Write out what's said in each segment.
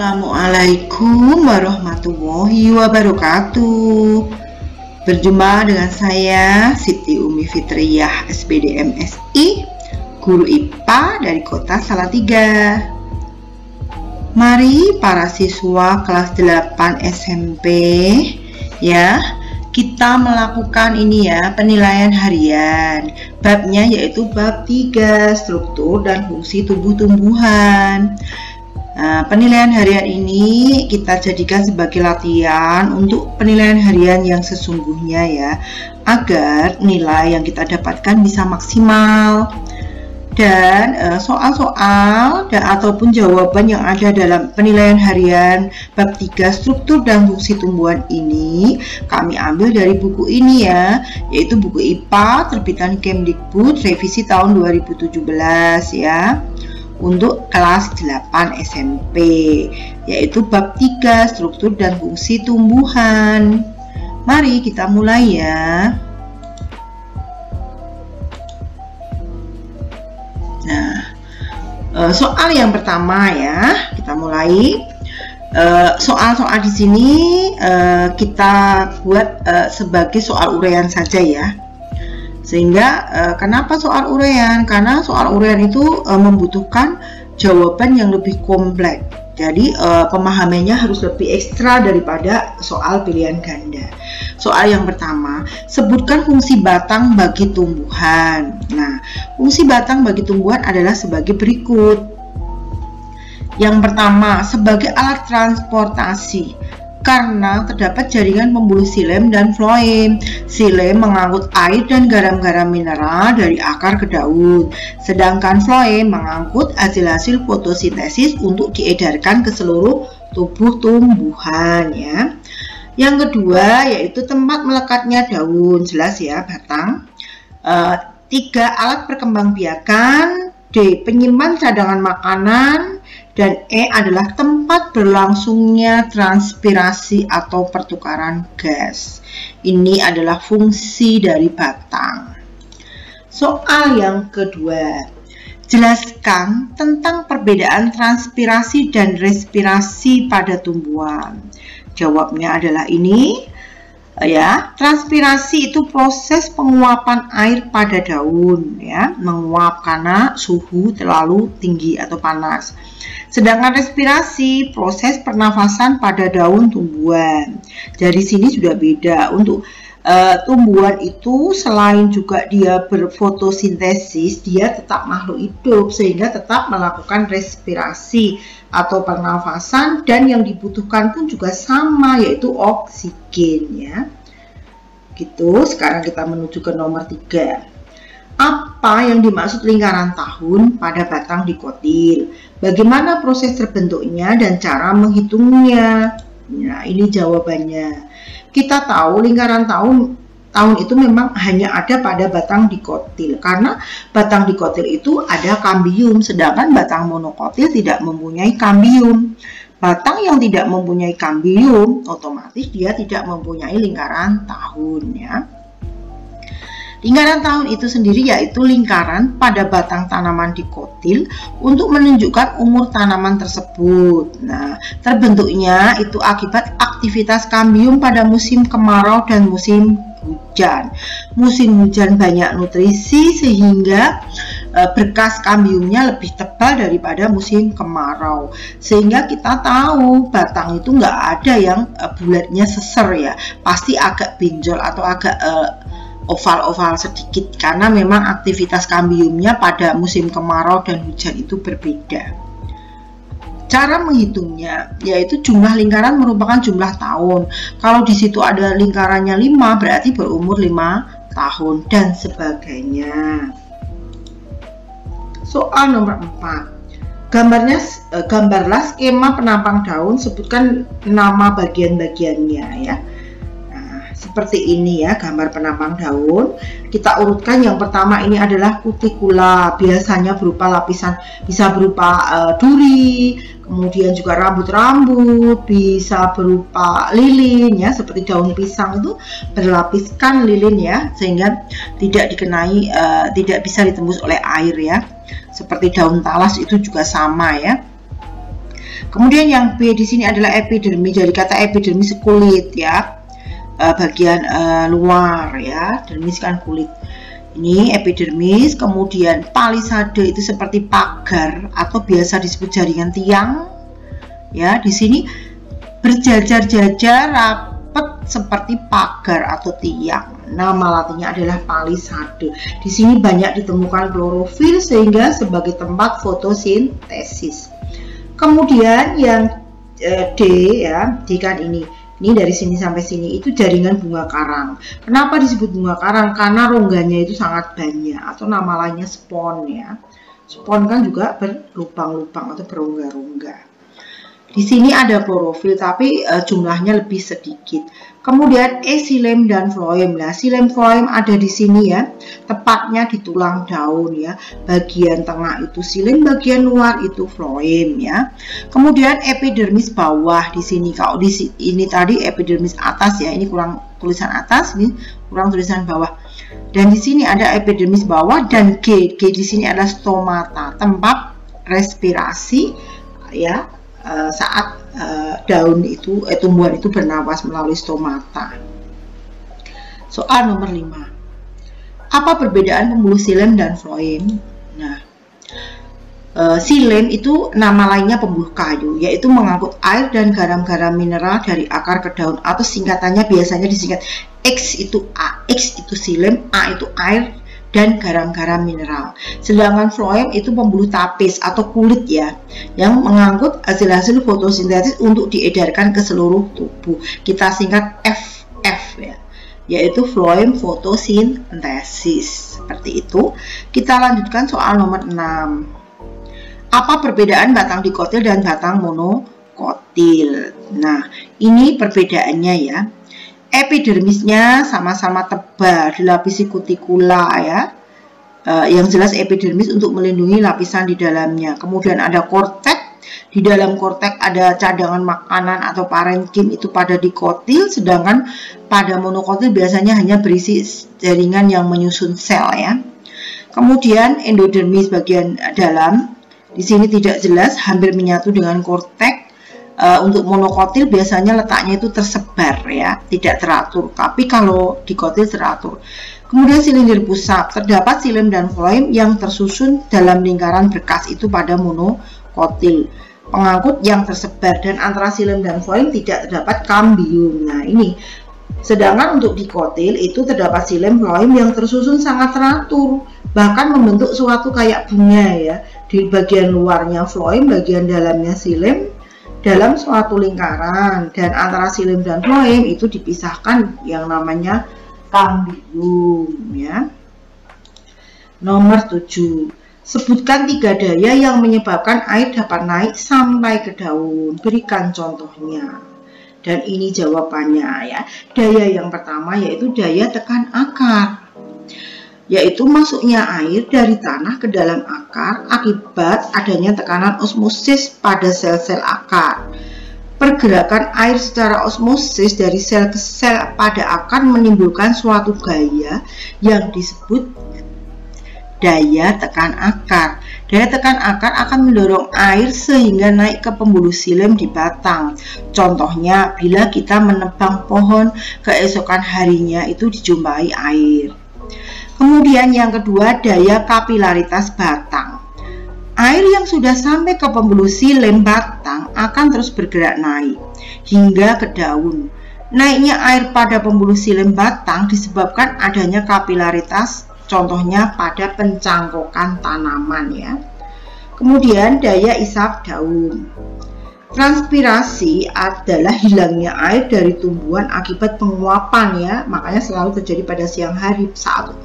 Assalamualaikum warahmatullahi wabarakatuh. Berjumpa dengan saya Siti Umi Fitriyah SPD MSI, guru IPA dari Kota Salatiga. Mari para siswa kelas 8 SMP ya, kita melakukan ini ya, penilaian harian. Babnya yaitu bab 3, struktur dan fungsi tumbuh-tumbuhan. Nah, penilaian harian ini kita jadikan sebagai latihan untuk penilaian harian yang sesungguhnya ya, agar nilai yang kita dapatkan bisa maksimal. Dan soal-soal ataupun jawaban yang ada dalam penilaian harian bab 3 struktur dan fungsi tumbuhan ini kami ambil dari buku ini ya, yaitu buku IPA terbitan Kemdikbud revisi tahun 2017 ya, untuk kelas 8 SMP, yaitu bab 3 struktur dan fungsi tumbuhan. Mari kita mulai ya. Nah, soal yang pertama ya, kita mulai. Soal-soal di sini kita buat sebagai soal uraian saja ya. Sehingga kenapa soal uraian? Karena soal uraian itu membutuhkan jawaban yang lebih kompleks. Jadi pemahamannya harus lebih ekstra daripada soal pilihan ganda. Soal yang pertama, sebutkan fungsi batang bagi tumbuhan. Nah, fungsi batang bagi tumbuhan adalah sebagai berikut. Yang pertama, sebagai alat transportasi. Karena terdapat jaringan pembuluh xilem dan floem. Xilem mengangkut air dan garam-garam mineral dari akar ke daun, sedangkan floem mengangkut hasil-hasil fotosintesis untuk diedarkan ke seluruh tubuh tumbuhan ya. Yang kedua yaitu tempat melekatnya daun, jelas ya, batang. 3. Alat perkembangbiakan. D. Penyimpan cadangan makanan. Dan E adalah tempat berlangsungnya transpirasi atau pertukaran gas. Ini adalah fungsi dari batang. Soal yang kedua, jelaskan tentang perbedaan transpirasi dan respirasi pada tumbuhan. Jawabnya adalah ini ya, transpirasi itu proses penguapan air pada daun ya, menguap karena suhu terlalu tinggi atau panas. Sedangkan respirasi proses pernafasan pada daun tumbuhan. Dari sini sudah beda. Untuk tumbuhan itu selain juga dia berfotosintesis, dia tetap makhluk hidup sehingga tetap melakukan respirasi atau pernafasan, dan yang dibutuhkan pun juga sama, yaitu oksigen ya. Gitu. Sekarang kita menuju ke nomor 3. Apa yang dimaksud lingkaran tahun pada batang dikotil? Bagaimana proses terbentuknya dan cara menghitungnya? Nah, ini jawabannya. Kita tahu lingkaran tahun itu memang hanya ada pada batang dikotil, karena batang dikotil itu ada kambium, sedangkan batang monokotil tidak mempunyai kambium. Batang yang tidak mempunyai kambium, otomatis dia tidak mempunyai lingkaran tahun ya. Lingkaran tahun itu sendiri yaitu lingkaran pada batang tanaman dikotil untuk menunjukkan umur tanaman tersebut. Nah, terbentuknya itu akibat aktivitas kambium pada musim kemarau dan musim hujan. Musim hujan banyak nutrisi sehingga berkas kambiumnya lebih tebal daripada musim kemarau. Sehingga kita tahu batang itu nggak ada yang bulatnya seser ya, pasti agak benjol atau agak oval-oval sedikit, karena memang aktivitas kambiumnya pada musim kemarau dan hujan itu berbeda. Cara menghitungnya yaitu jumlah lingkaran merupakan jumlah tahun. Kalau di situ ada lingkarannya 5, berarti berumur 5 tahun dan sebagainya. Soal nomor 4. Gambarlah skema penampang daun, sebutkan nama bagian-bagiannya ya. Seperti ini ya, gambar penampang daun. Kita urutkan. Yang pertama ini adalah kutikula, biasanya berupa lapisan, bisa berupa duri, kemudian juga rambut-rambut, bisa berupa lilin ya, seperti daun pisang itu berlapiskan lilin ya, sehingga tidak dikenai, tidak bisa ditembus oleh air ya. Seperti daun talas itu juga sama ya. Kemudian yang B di sini adalah epidermis, dari kata epidermis kulit ya, bagian luar ya, dermis kan kulit. Ini epidermis. Kemudian palisade itu seperti pagar atau biasa disebut jaringan tiang ya. Di sini berjajar-jajar rapat seperti pagar atau tiang. Nama latinnya adalah palisade. Di sini banyak ditemukan klorofil sehingga sebagai tempat fotosintesis. Kemudian yang D ya, D kan ini dari sini sampai sini itu jaringan bunga karang. Kenapa disebut bunga karang? Karena rongganya itu sangat banyak, atau nama lainnya spon ya. Spon kan juga berlubang-lubang atau berongga-rongga. Di sini ada klorofil tapi jumlahnya lebih sedikit. Kemudian xilem dan floem. Nah, xilem floem ada di sini ya, tepatnya di tulang daun ya. Bagian tengah itu xilem, bagian luar itu floem ya. Kemudian epidermis bawah di sini. Kalau di ini tadi epidermis atas ya, ini kurang tulisan atas, ini kurang tulisan bawah. Dan di sini ada epidermis bawah dan G. G di sini adalah stomata, tempat respirasi ya. Saat daun itu tumbuhan itu bernapas melalui stomata. Soal nomor 5. Apa perbedaan pembuluh xilem dan floem? Nah, xilem itu nama lainnya pembuluh kayu, yaitu mengangkut air dan garam-garam mineral dari akar ke daun, atau singkatannya biasanya disingkat X itu A. X itu xilem, A itu air dan garam-garam mineral. Sedangkan floem itu pembuluh tapis atau kulit ya, yang mengangkut hasil-hasil fotosintesis untuk diedarkan ke seluruh tubuh. Kita singkat FF ya, yaitu floem fotosintesis. Seperti itu. Kita lanjutkan soal nomor 6. Apa perbedaan batang dikotil dan batang monokotil? Nah, ini perbedaannya ya. Epidermisnya sama-sama tebal, dilapisi kutikula ya. Yang jelas epidermis untuk melindungi lapisan di dalamnya. Kemudian ada kortek. Di dalam kortek ada cadangan makanan atau parenkim, itu pada dikotil, sedangkan pada monokotil biasanya hanya berisi jaringan yang menyusun sel ya. Kemudian endodermis bagian dalam. Di sini tidak jelas, hampir menyatu dengan kortek. Untuk monokotil biasanya letaknya itu tersebar ya, tidak teratur. Tapi kalau dikotil teratur. Kemudian silindir pusat, terdapat xilem dan floem yang tersusun dalam lingkaran berkas, itu pada monokotil. Pengangkut yang tersebar, dan antara xilem dan floem tidak terdapat kambium. Nah ini. Sedangkan untuk dikotil itu terdapat xilem floem yang tersusun sangat teratur, bahkan membentuk suatu kayak bunga ya. Di bagian luarnya floem, bagian dalamnya xilem, dalam suatu lingkaran, dan antara xilem dan floem itu dipisahkan yang namanya kambium ya. Nomor 7. Sebutkan 3 daya yang menyebabkan air dapat naik sampai ke daun. Berikan contohnya. Dan ini jawabannya ya. Daya yang pertama yaitu daya tekan akar, yaitu masuknya air dari tanah ke dalam akar akibat adanya tekanan osmosis pada sel-sel akar. Pergerakan air secara osmosis dari sel ke sel pada akar menimbulkan suatu gaya yang disebut daya tekan akar. Daya tekan akar akan mendorong air sehingga naik ke pembuluh xilem di batang. Contohnya, bila kita menebang pohon, keesokan harinya itu dijumpai air. Kemudian yang kedua, daya kapilaritas batang. Air yang sudah sampai ke pembuluh xilem batang akan terus bergerak naik hingga ke daun. Naiknya air pada pembuluh xilem batang disebabkan adanya kapilaritas, contohnya pada pencangkokan tanaman ya. Kemudian daya isap daun. Transpirasi adalah hilangnya air dari tumbuhan akibat penguapan ya, makanya selalu terjadi pada siang hari saat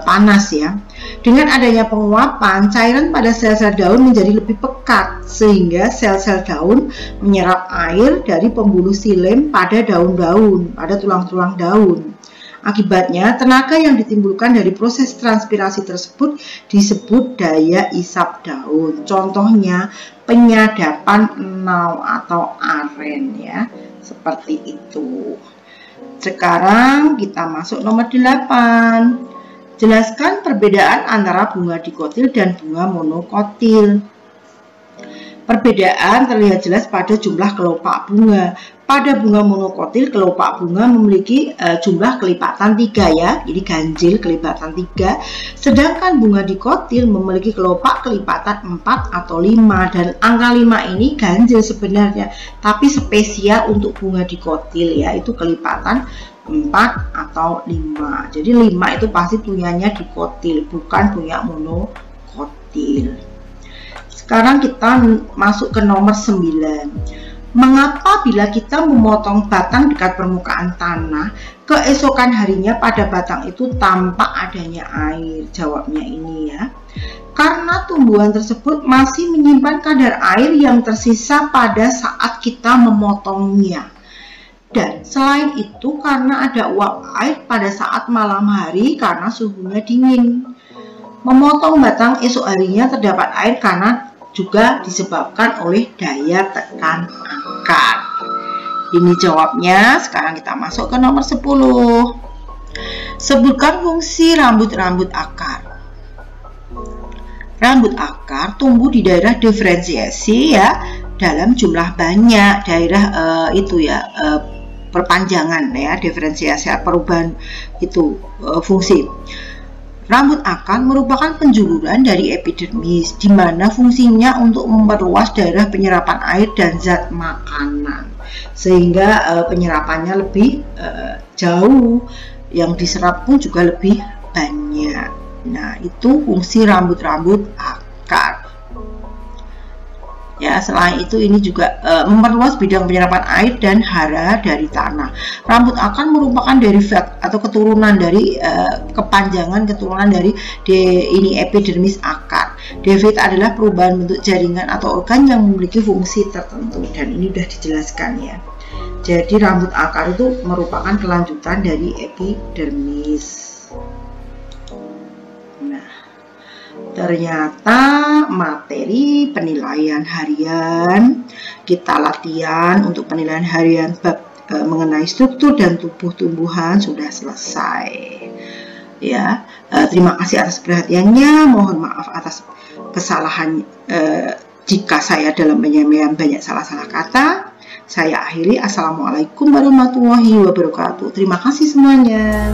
panas ya. Dengan adanya penguapan, cairan pada sel-sel daun menjadi lebih pekat sehingga sel-sel daun menyerap air dari pembuluh xilem pada daun-daun, pada tulang-tulang daun. Akibatnya, tenaga yang ditimbulkan dari proses transpirasi tersebut disebut daya isap daun. Contohnya penyadapan enau atau aren ya, seperti itu. Sekarang kita masuk nomor 8. Jelaskan perbedaan antara bunga dikotil dan bunga monokotil. Perbedaan terlihat jelas pada jumlah kelopak bunga. Pada bunga monokotil, kelopak bunga memiliki jumlah kelipatan 3 ya, jadi ganjil kelipatan 3. Sedangkan bunga dikotil memiliki kelopak kelipatan 4 atau 5, dan angka 5 ini ganjil sebenarnya, tapi spesial untuk bunga dikotil ya, itu kelipatan 4 atau 5. Jadi 5 itu pasti punyanya dikotil, bukan punya monokotil. Sekarang kita masuk ke nomor 9. Mengapa bila kita memotong batang dekat permukaan tanah, keesokan harinya pada batang itu tampak adanya air? Jawabnya ini ya. Karena tumbuhan tersebut masih menyimpan kadar air yang tersisa pada saat kita memotongnya. Dan selain itu karena ada uap air pada saat malam hari karena suhunya dingin. Memotong batang esok harinya terdapat air karena juga disebabkan oleh daya tekan akar. Ini jawabnya. Sekarang kita masuk ke nomor 10. Sebutkan fungsi rambut-rambut akar. Rambut akar tumbuh di daerah diferensiasi ya, dalam jumlah banyak daerah perpanjangan ya, diferensiasi perubahan itu fungsi. Rambut akar merupakan penjuluran dari epidermis, di mana fungsinya untuk memperluas daerah penyerapan air dan zat makanan, sehingga penyerapannya lebih jauh, yang diserap pun juga lebih banyak. Nah, itu fungsi rambut-rambut akar. Ya, selain itu ini juga memperluas bidang penyerapan air dan hara dari tanah. Rambut akar merupakan derivat atau keturunan dari kepanjangan keturunan dari epidermis akar. Derivat adalah perubahan bentuk jaringan atau organ yang memiliki fungsi tertentu, dan ini sudah dijelaskan ya. Jadi rambut akar itu merupakan kelanjutan dari epidermis. Ternyata materi penilaian harian kita latihan untuk penilaian harian bab mengenai struktur dan tubuh tumbuhan sudah selesai. Ya, terima kasih atas perhatiannya. Mohon maaf atas kesalahan jika saya dalam penyampaian banyak salah-salah kata. Saya akhiri. Assalamualaikum warahmatullahi wabarakatuh. Terima kasih semuanya.